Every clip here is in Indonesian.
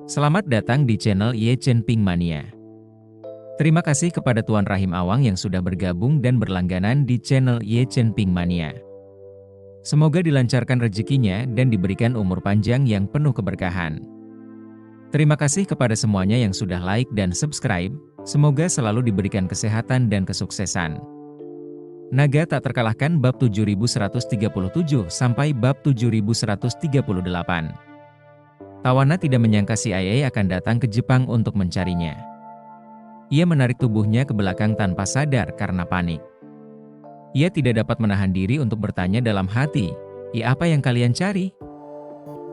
Selamat datang di channel Ye Chen Ping Mania. Terima kasih kepada Tuan Rahim Awang yang sudah bergabung dan berlangganan di channel Ye Chen Ping Mania. Semoga dilancarkan rezekinya dan diberikan umur panjang yang penuh keberkahan. Terima kasih kepada semuanya yang sudah like dan subscribe, semoga selalu diberikan kesehatan dan kesuksesan. Naga tak terkalahkan bab 7137 sampai bab 7138. Tawana tidak menyangka CIA akan datang ke Jepang untuk mencarinya. Ia menarik tubuhnya ke belakang tanpa sadar karena panik. Ia tidak dapat menahan diri untuk bertanya dalam hati, apa yang kalian cari?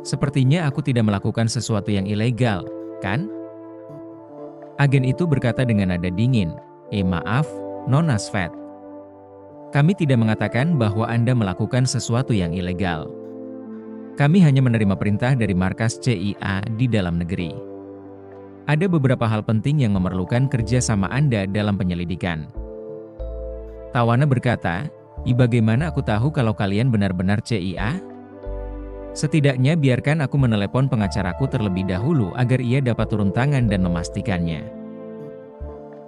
Sepertinya aku tidak melakukan sesuatu yang ilegal, kan? Agen itu berkata dengan nada dingin, maaf, Nona Svet. Kami tidak mengatakan bahwa Anda melakukan sesuatu yang ilegal. Kami hanya menerima perintah dari markas CIA di dalam negeri. Ada beberapa hal penting yang memerlukan kerja sama Anda dalam penyelidikan. Tawana berkata, bagaimana aku tahu kalau kalian benar-benar CIA? Setidaknya biarkan aku menelepon pengacaraku terlebih dahulu agar ia dapat turun tangan dan memastikannya.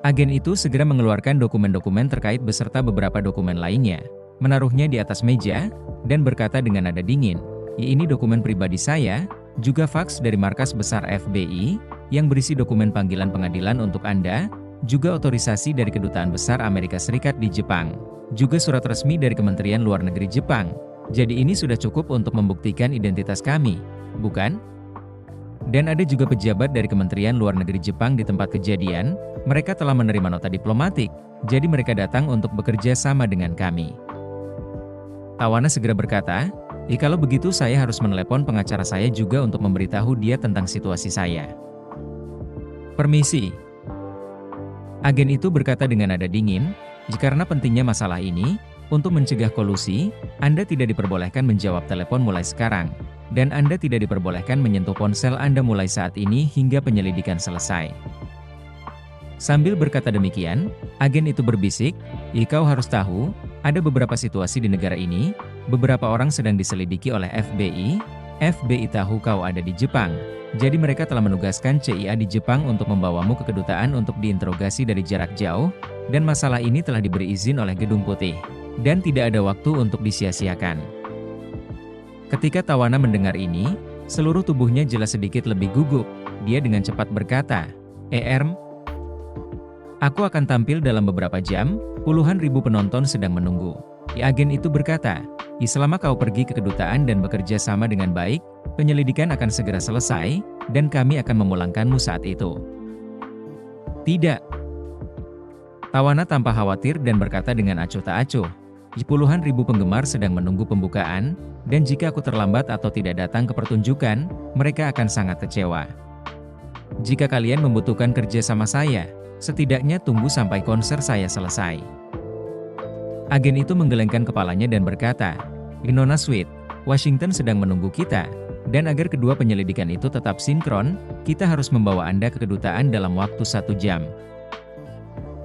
Agen itu segera mengeluarkan dokumen-dokumen terkait beserta beberapa dokumen lainnya, menaruhnya di atas meja, dan berkata dengan nada dingin, ini dokumen pribadi saya, juga faks dari markas besar FBI, yang berisi dokumen panggilan pengadilan untuk Anda, juga otorisasi dari Kedutaan Besar Amerika Serikat di Jepang, juga surat resmi dari Kementerian Luar Negeri Jepang. Jadi ini sudah cukup untuk membuktikan identitas kami, bukan? Dan ada juga pejabat dari Kementerian Luar Negeri Jepang di tempat kejadian, mereka telah menerima nota diplomatik, jadi mereka datang untuk bekerja sama dengan kami. Tawana segera berkata, kalau begitu saya harus menelepon pengacara saya juga untuk memberitahu dia tentang situasi saya. Permisi. Agen itu berkata dengan nada dingin, karena pentingnya masalah ini, untuk mencegah kolusi, Anda tidak diperbolehkan menjawab telepon mulai sekarang, dan Anda tidak diperbolehkan menyentuh ponsel Anda mulai saat ini hingga penyelidikan selesai. Sambil berkata demikian, agen itu berbisik, kau harus tahu, ada beberapa situasi di negara ini, beberapa orang sedang diselidiki oleh FBI, FBI tahu kau ada di Jepang, jadi mereka telah menugaskan CIA di Jepang untuk membawamu ke kedutaan untuk diinterogasi dari jarak jauh, dan masalah ini telah diberi izin oleh Gedung Putih, dan tidak ada waktu untuk disia-siakan. Ketika Tawana mendengar ini, seluruh tubuhnya jelas sedikit lebih gugup, dia dengan cepat berkata, aku akan tampil dalam beberapa jam, puluhan ribu penonton sedang menunggu. Agen itu berkata, selama kau pergi ke kedutaan dan bekerja sama dengan baik, penyelidikan akan segera selesai, dan kami akan memulangkanmu saat itu. Tidak. Tawana tampak khawatir dan berkata dengan acuh tak acuh, puluhan ribu penggemar sedang menunggu pembukaan, dan jika aku terlambat atau tidak datang ke pertunjukan, mereka akan sangat kecewa. Jika kalian membutuhkan kerja sama saya, setidaknya tunggu sampai konser saya selesai. Agen itu menggelengkan kepalanya dan berkata, Nona Sweet, Washington sedang menunggu kita, dan agar kedua penyelidikan itu tetap sinkron, kita harus membawa Anda ke kedutaan dalam waktu 1 jam.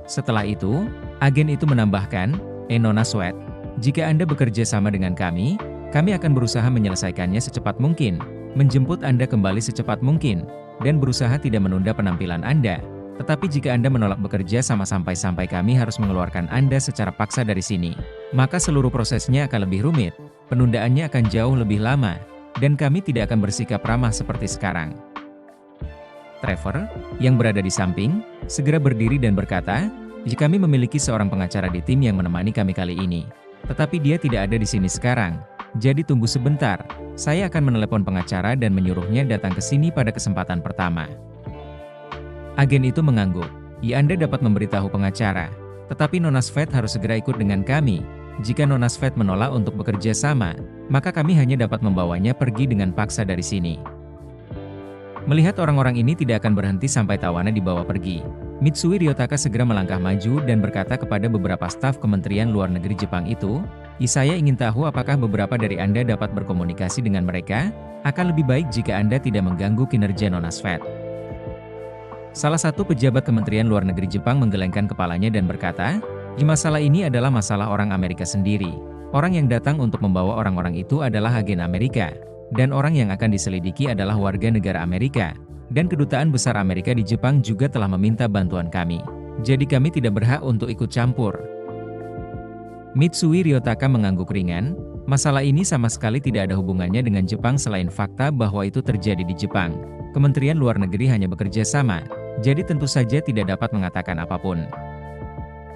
Setelah itu, agen itu menambahkan, Nona Sweet, jika Anda bekerja sama dengan kami akan berusaha menyelesaikannya secepat mungkin, menjemput Anda kembali secepat mungkin, dan berusaha tidak menunda penampilan Anda. Tetapi jika Anda menolak bekerja sama sampai kami harus mengeluarkan Anda secara paksa dari sini, maka seluruh prosesnya akan lebih rumit, penundaannya akan jauh lebih lama, dan kami tidak akan bersikap ramah seperti sekarang. Trevor, yang berada di samping, segera berdiri dan berkata, kami memiliki seorang pengacara di tim yang menemani kami kali ini, tetapi dia tidak ada di sini sekarang, jadi tunggu sebentar, saya akan menelepon pengacara dan menyuruhnya datang ke sini pada kesempatan pertama. Agen itu mengangguk, Anda dapat memberitahu pengacara, tetapi Nona Svet harus segera ikut dengan kami. Jika Nona Svet menolak untuk bekerja sama, maka kami hanya dapat membawanya pergi dengan paksa dari sini. Melihat orang-orang ini tidak akan berhenti sampai Tawana dibawa pergi, Mitsui Ryotaka segera melangkah maju dan berkata kepada beberapa staf Kementerian Luar Negeri Jepang itu, saya ingin tahu apakah beberapa dari Anda dapat berkomunikasi dengan mereka, akan lebih baik jika Anda tidak mengganggu kinerja Nona Svet. Salah satu pejabat Kementerian Luar Negeri Jepang menggelengkan kepalanya dan berkata, masalah ini adalah masalah orang Amerika sendiri. Orang yang datang untuk membawa orang-orang itu adalah agen Amerika, dan orang yang akan diselidiki adalah warga negara Amerika, dan Kedutaan Besar Amerika di Jepang juga telah meminta bantuan kami. Jadi kami tidak berhak untuk ikut campur. Mitsui Ryotaka mengangguk ringan, masalah ini sama sekali tidak ada hubungannya dengan Jepang selain fakta bahwa itu terjadi di Jepang. Kementerian Luar Negeri hanya bekerja sama, jadi tentu saja tidak dapat mengatakan apapun.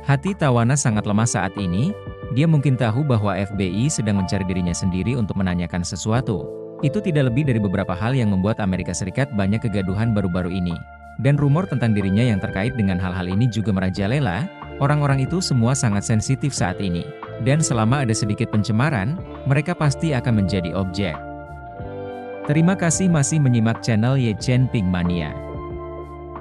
Hati Tawana sangat lemah saat ini, dia mungkin tahu bahwa FBI sedang mencari dirinya sendiri untuk menanyakan sesuatu. Itu tidak lebih dari beberapa hal yang membuat Amerika Serikat banyak kegaduhan baru-baru ini. Dan rumor tentang dirinya yang terkait dengan hal-hal ini juga merajalela, orang-orang itu semua sangat sensitif saat ini. Dan selama ada sedikit pencemaran, mereka pasti akan menjadi objek. Terima kasih masih menyimak channel Ye Chen Ping Mania.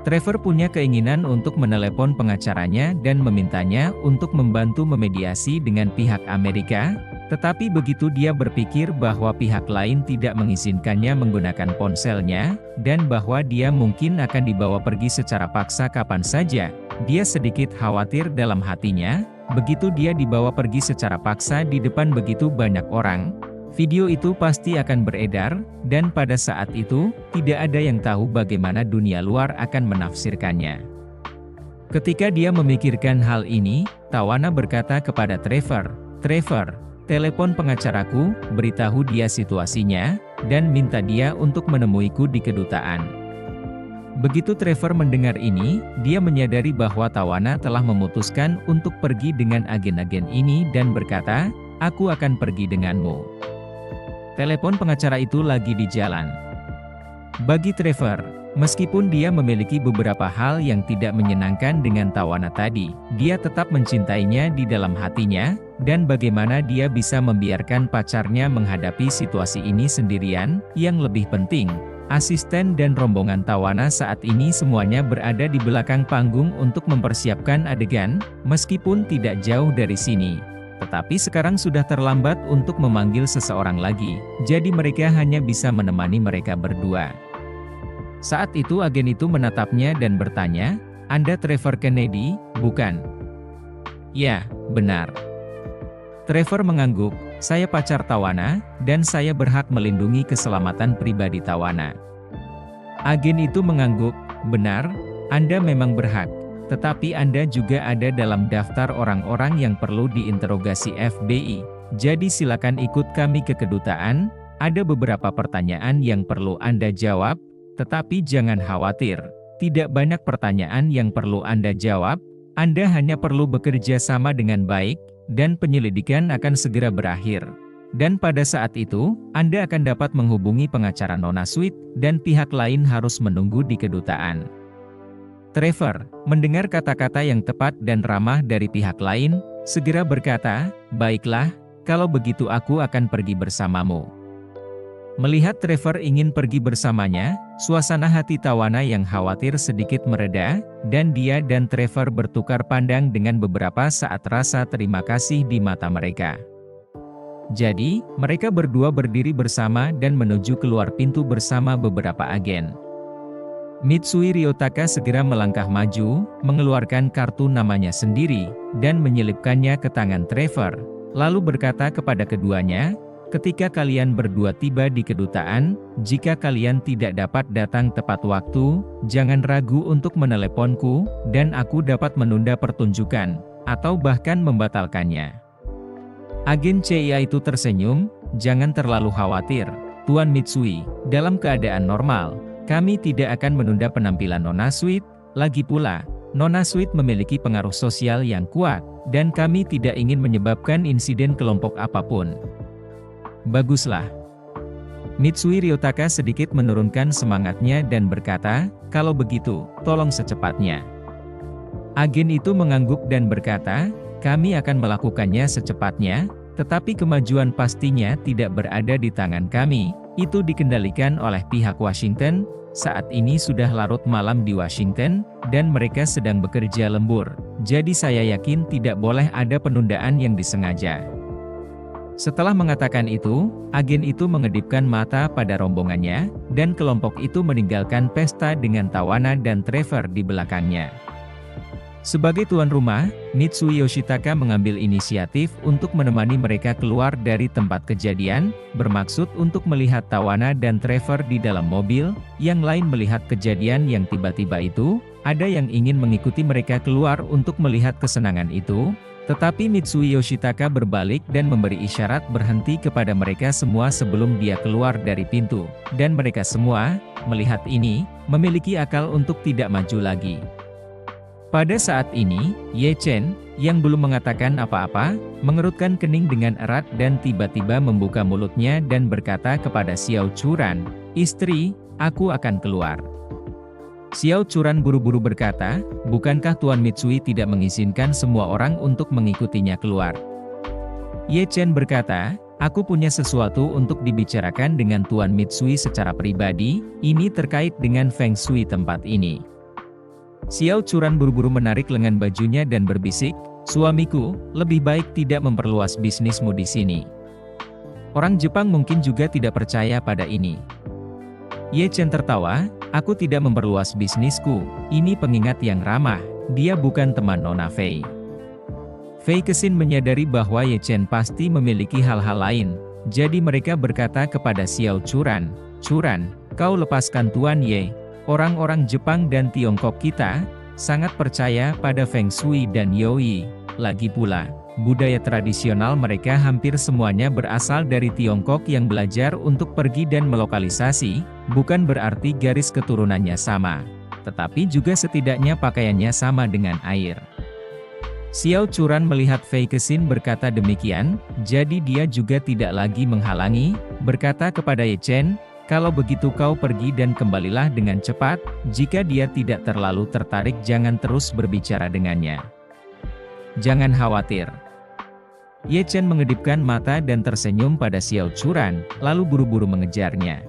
Trevor punya keinginan untuk menelepon pengacaranya dan memintanya untuk membantu memediasi dengan pihak Amerika, tetapi begitu dia berpikir bahwa pihak lain tidak mengizinkannya menggunakan ponselnya, dan bahwa dia mungkin akan dibawa pergi secara paksa kapan saja, dia sedikit khawatir dalam hatinya. Begitu dia dibawa pergi secara paksa di depan begitu banyak orang, video itu pasti akan beredar, dan pada saat itu, tidak ada yang tahu bagaimana dunia luar akan menafsirkannya. Ketika dia memikirkan hal ini, Tawana berkata kepada Trevor, "Trevor, telepon pengacaraku, beritahu dia situasinya, dan minta dia untuk menemuiku di kedutaan." Begitu Trevor mendengar ini, dia menyadari bahwa Tawana telah memutuskan untuk pergi dengan agen-agen ini dan berkata, "Aku akan pergi denganmu." Telepon pengacara itu lagi di jalan. Bagi Trevor, meskipun dia memiliki beberapa hal yang tidak menyenangkan dengan Tawana tadi, dia tetap mencintainya di dalam hatinya, dan bagaimana dia bisa membiarkan pacarnya menghadapi situasi ini sendirian. Yang lebih penting, asisten dan rombongan Tawana saat ini semuanya berada di belakang panggung untuk mempersiapkan adegan, meskipun tidak jauh dari sini. Tetapi sekarang sudah terlambat untuk memanggil seseorang lagi, jadi mereka hanya bisa menemani mereka berdua. Saat itu agen itu menatapnya dan bertanya, "Anda Trevor Kennedy, bukan?" "Ya, benar." Trevor mengangguk, "Saya pacar Tawana, dan saya berhak melindungi keselamatan pribadi Tawana." Agen itu mengangguk, "Benar, Anda memang berhak. Tetapi Anda juga ada dalam daftar orang-orang yang perlu diinterogasi FBI. Jadi silakan ikut kami ke kedutaan, ada beberapa pertanyaan yang perlu Anda jawab, tetapi jangan khawatir, tidak banyak pertanyaan yang perlu Anda jawab, Anda hanya perlu bekerja sama dengan baik, dan penyelidikan akan segera berakhir. Dan pada saat itu, Anda akan dapat menghubungi pengacara Nona Sweet, dan pihak lain harus menunggu di kedutaan." Trevor, mendengar kata-kata yang tepat dan ramah dari pihak lain, segera berkata, "Baiklah, kalau begitu aku akan pergi bersamamu." Melihat Trevor ingin pergi bersamanya, suasana hati Tawana yang khawatir sedikit mereda, dan dia dan Trevor bertukar pandang dengan beberapa saat rasa terima kasih di mata mereka. Jadi, mereka berdua berdiri bersama dan menuju keluar pintu bersama beberapa agen. Mitsui Ryotaka segera melangkah maju, mengeluarkan kartu namanya sendiri, dan menyelipkannya ke tangan Trevor, lalu berkata kepada keduanya, "Ketika kalian berdua tiba di kedutaan, jika kalian tidak dapat datang tepat waktu, jangan ragu untuk meneleponku, dan aku dapat menunda pertunjukan, atau bahkan membatalkannya." Agen CIA itu tersenyum, "Jangan terlalu khawatir, Tuan Mitsui, dalam keadaan normal, kami tidak akan menunda penampilan Nona Sweet, lagi pula, Nona Sweet memiliki pengaruh sosial yang kuat, dan kami tidak ingin menyebabkan insiden kelompok apapun." "Baguslah." Mitsui Ryotaka sedikit menurunkan semangatnya dan berkata, "Kalau begitu, tolong secepatnya." Agen itu mengangguk dan berkata, "Kami akan melakukannya secepatnya, tetapi kemajuan pastinya tidak berada di tangan kami. Itu dikendalikan oleh pihak Washington. Saat ini sudah larut malam di Washington, dan mereka sedang bekerja lembur. Jadi saya yakin tidak boleh ada penundaan yang disengaja." Setelah mengatakan itu, agen itu mengedipkan mata pada rombongannya, dan kelompok itu meninggalkan pesta dengan Tawana dan Trevor di belakangnya. Sebagai tuan rumah, Mitsui Yoshitaka mengambil inisiatif untuk menemani mereka keluar dari tempat kejadian, bermaksud untuk melihat Tawana dan Trevor di dalam mobil. Yang lain melihat kejadian yang tiba-tiba itu, ada yang ingin mengikuti mereka keluar untuk melihat kesenangan itu, tetapi Mitsui Yoshitaka berbalik dan memberi isyarat berhenti kepada mereka semua sebelum dia keluar dari pintu, dan mereka semua, melihat ini, memiliki akal untuk tidak maju lagi. Pada saat ini, Ye Chen, yang belum mengatakan apa-apa, mengerutkan kening dengan erat dan tiba-tiba membuka mulutnya dan berkata kepada Xiao Churan, "Istri, aku akan keluar." Xiao Churan buru-buru berkata, "Bukankah Tuan Mitsui tidak mengizinkan semua orang untuk mengikutinya keluar?" Ye Chen berkata, "Aku punya sesuatu untuk dibicarakan dengan Tuan Mitsui secara pribadi, ini terkait dengan Feng Shui tempat ini." Xiao Churan buru-buru menarik lengan bajunya dan berbisik, "Suamiku, lebih baik tidak memperluas bisnismu di sini." Orang Jepang mungkin juga tidak percaya pada ini. Ye Chen tertawa, "Aku tidak memperluas bisnisku, ini pengingat yang ramah, dia bukan teman Nona Fei." Fei Kexin menyadari bahwa Ye Chen pasti memiliki hal-hal lain, jadi mereka berkata kepada Xiao Churan, "Churan, kau lepaskan Tuan Ye. Orang-orang Jepang dan Tiongkok kita sangat percaya pada Feng Shui dan Yoi. Lagi pula, budaya tradisional mereka hampir semuanya berasal dari Tiongkok yang belajar untuk pergi dan melokalisasi, bukan berarti garis keturunannya sama, tetapi juga setidaknya pakaiannya sama dengan air." Xiao Churan melihat Fei Kexin berkata demikian, jadi dia juga tidak lagi menghalangi, berkata kepada Ye Chen, "Kalau begitu kau pergi dan kembalilah dengan cepat, jika dia tidak terlalu tertarik jangan terus berbicara dengannya. Jangan khawatir." Ye Chen mengedipkan mata dan tersenyum pada Xiao Churan, lalu buru-buru mengejarnya.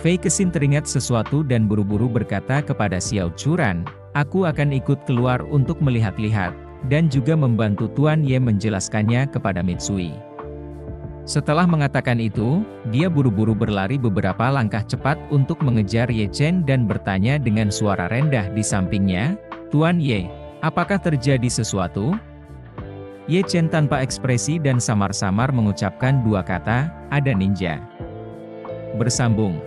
Fei Kexin teringat sesuatu dan buru-buru berkata kepada Xiao Churan, "Aku akan ikut keluar untuk melihat-lihat, dan juga membantu Tuan Ye menjelaskannya kepada Mitsui." Setelah mengatakan itu, dia buru-buru berlari beberapa langkah cepat untuk mengejar Ye Chen dan bertanya dengan suara rendah di sampingnya, "Tuan Ye, apakah terjadi sesuatu?" Ye Chen tanpa ekspresi dan samar-samar mengucapkan dua kata, "Ada ninja." Bersambung.